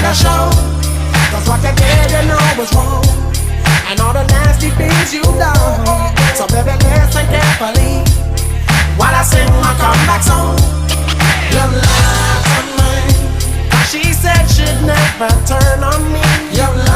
gotta show. Cause what you did, you know was wrong. And all the nasty things you done. So baby, listen carefully while I sing my comeback song. You lied to me. She said she'd never turn on me. You lied